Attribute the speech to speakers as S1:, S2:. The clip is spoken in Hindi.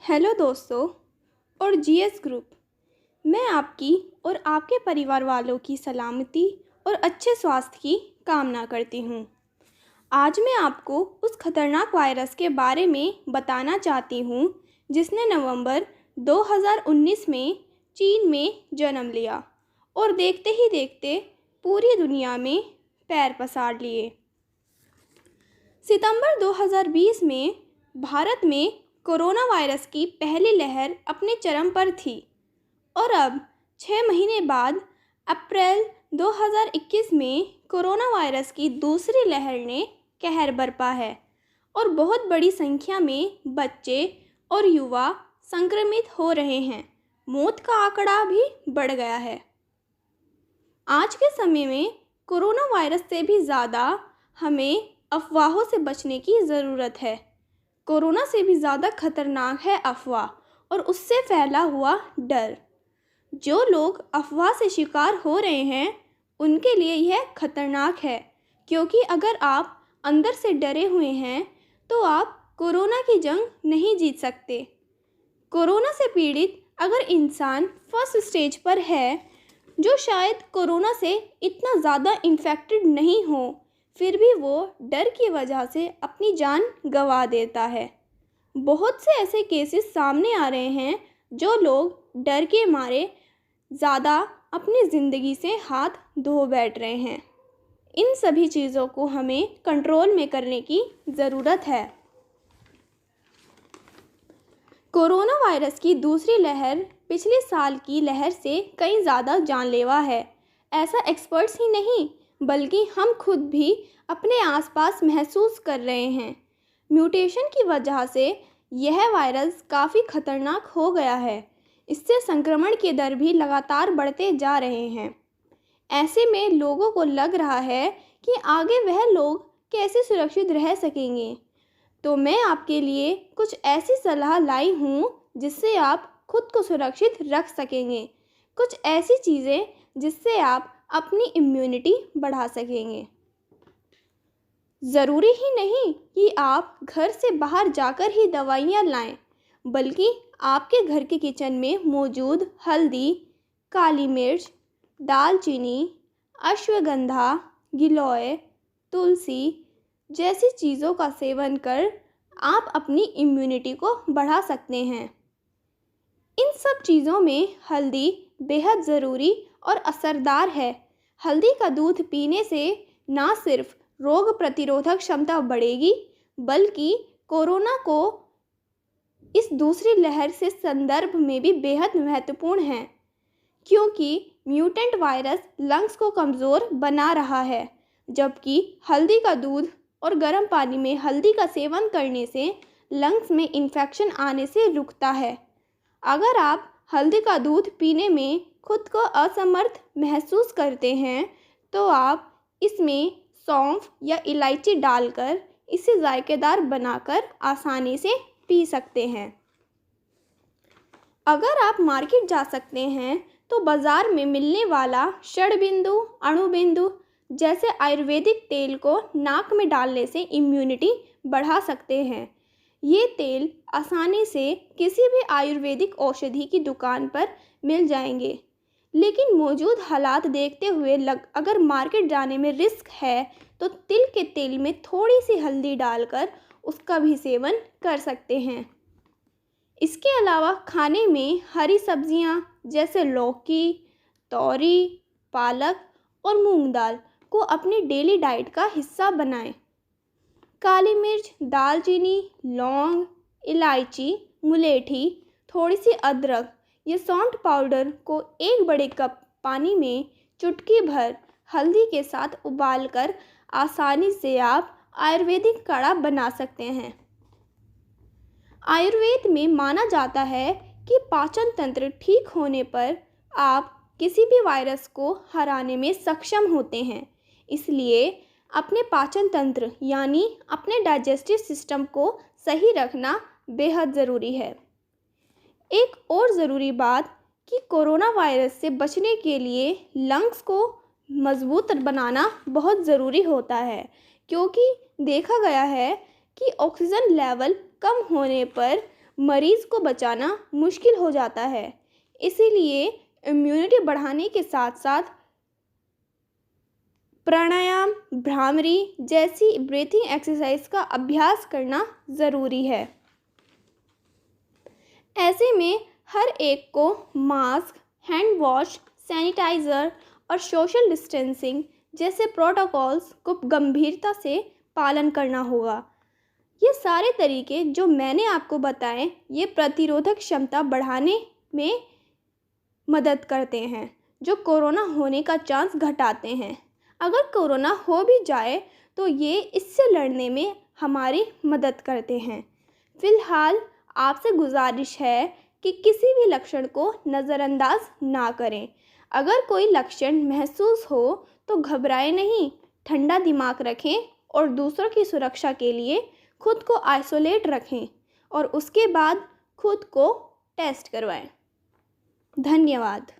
S1: हेलो दोस्तों और जीएस ग्रुप। मैं आपकी और आपके परिवार वालों की सलामती और अच्छे स्वास्थ्य की कामना करती हूँ। आज मैं आपको उस खतरनाक वायरस के बारे में बताना चाहती हूँ जिसने नवंबर 2019 में चीन में जन्म लिया और देखते ही देखते पूरी दुनिया में पैर पसार लिए। सितंबर 2020 में भारत में कोरोना वायरस की पहली लहर अपने चरम पर थी और अब 6 महीने बाद अप्रैल 2021 में कोरोना वायरस की दूसरी लहर ने कहर बरपा है और बहुत बड़ी संख्या में बच्चे और युवा संक्रमित हो रहे हैं। मौत का आंकड़ा भी बढ़ गया है। आज के समय में कोरोना वायरस से भी ज़्यादा हमें अफवाहों से बचने की ज़रूरत है। कोरोना से भी ज़्यादा खतरनाक है अफवाह और उससे फैला हुआ डर। जो लोग अफवाह से शिकार हो रहे हैं उनके लिए यह खतरनाक है, क्योंकि अगर आप अंदर से डरे हुए हैं तो आप कोरोना की जंग नहीं जीत सकते। कोरोना से पीड़ित अगर इंसान फर्स्ट स्टेज पर है, जो शायद कोरोना से इतना ज़्यादा इन्फेक्टेड नहीं हो, फिर भी वो डर की वजह से अपनी जान गंवा देता है। बहुत से ऐसे केसेस सामने आ रहे हैं जो लोग डर के मारे ज़्यादा अपनी ज़िंदगी से हाथ धो बैठ रहे हैं। इन सभी चीज़ों को हमें कंट्रोल में करने की ज़रूरत है। कोरोना वायरस की दूसरी लहर पिछले साल की लहर से कहीं ज़्यादा जानलेवा है। ऐसा एक्सपर्ट्स ही नहीं बल्कि हम खुद भी अपने आसपास महसूस कर रहे हैं। म्यूटेशन की वजह से यह वायरस काफ़ी खतरनाक हो गया है। इससे संक्रमण के दर भी लगातार बढ़ते जा रहे हैं। ऐसे में लोगों को लग रहा है कि आगे वह लोग कैसे सुरक्षित रह सकेंगे। तो मैं आपके लिए कुछ ऐसी सलाह लाई हूँ जिससे आप खुद को सुरक्षित रख सकेंगे। कुछ ऐसी चीज़ें जिससे आप अपनी इम्यूनिटी बढ़ा सकेंगे। ज़रूरी ही नहीं कि आप घर से बाहर जाकर ही दवाइयाँ लाएं, बल्कि आपके घर के किचन में मौजूद हल्दी, काली मिर्च, दालचीनी, अश्वगंधा, गिलोय, तुलसी जैसी चीज़ों का सेवन कर आप अपनी इम्यूनिटी को बढ़ा सकते हैं। इन सब चीज़ों में हल्दी बेहद ज़रूरी और असरदार है। हल्दी का दूध पीने से ना सिर्फ रोग प्रतिरोधक क्षमता बढ़ेगी, बल्कि कोरोना को इस दूसरी लहर से संदर्भ में भी बेहद महत्वपूर्ण है, क्योंकि म्यूटेंट वायरस लंग्स को कमज़ोर बना रहा है, जबकि हल्दी का दूध और गर्म पानी में हल्दी का सेवन करने से लंग्स में इन्फेक्शन आने से रुकता है। अगर आप हल्दी का दूध पीने में खुद को असमर्थ महसूस करते हैं तो आप इसमें सौंफ या इलायची डालकर इसे जायकेदार बनाकर आसानी से पी सकते हैं। अगर आप मार्केट जा सकते हैं तो बाज़ार में मिलने वाला षडबिंदु, अणुबिंदु जैसे आयुर्वेदिक तेल को नाक में डालने से इम्यूनिटी बढ़ा सकते हैं। ये तेल आसानी से किसी भी आयुर्वेदिक औषधि की दुकान पर मिल जाएंगे, लेकिन मौजूद हालात देखते हुए अगर मार्केट जाने में रिस्क है तो तिल के तेल में थोड़ी सी हल्दी डालकर उसका भी सेवन कर सकते हैं। इसके अलावा खाने में हरी सब्जियां जैसे लौकी, तोरी, पालक और मूंग दाल को अपनी डेली डाइट का हिस्सा बनाएं। काली मिर्च, दालचीनी, लौंग, इलायची, मुलेठी, थोड़ी सी अदरक या सौंठ पाउडर को एक बड़े कप पानी में चुटकी भर हल्दी के साथ उबालकर आसानी से आप आयुर्वेदिक काढ़ा बना सकते हैं। आयुर्वेद में माना जाता है कि पाचन तंत्र ठीक होने पर आप किसी भी वायरस को हराने में सक्षम होते हैं। इसलिए अपने पाचन तंत्र यानी अपने डाइजेस्टिव सिस्टम को सही रखना बेहद ज़रूरी है। एक और ज़रूरी बात कि कोरोना वायरस से बचने के लिए लंग्स को मज़बूत बनाना बहुत ज़रूरी होता है, क्योंकि देखा गया है कि ऑक्सीजन लेवल कम होने पर मरीज़ को बचाना मुश्किल हो जाता है। इसीलिए इम्यूनिटी बढ़ाने के साथ साथ प्राणायाम, भ्रामरी जैसी ब्रीथिंग एक्सरसाइज का अभ्यास करना ज़रूरी है। ऐसे में हर एक को मास्क, हैंड वॉश, सैनिटाइज़र और सोशल डिस्टेंसिंग जैसे प्रोटोकॉल्स को गंभीरता से पालन करना होगा। ये सारे तरीके जो मैंने आपको बताए, ये प्रतिरोधक क्षमता बढ़ाने में मदद करते हैं, जो कोरोना होने का चांस घटाते हैं। अगर कोरोना हो भी जाए तो ये इससे लड़ने में हमारी मदद करते हैं। फ़िलहाल आपसे गुजारिश है कि किसी भी लक्षण को नज़रअंदाज ना करें। अगर कोई लक्षण महसूस हो तो घबराएं नहीं, ठंडा दिमाग रखें और दूसरों की सुरक्षा के लिए खुद को आइसोलेट रखें और उसके बाद खुद को टेस्ट करवाएं। धन्यवाद।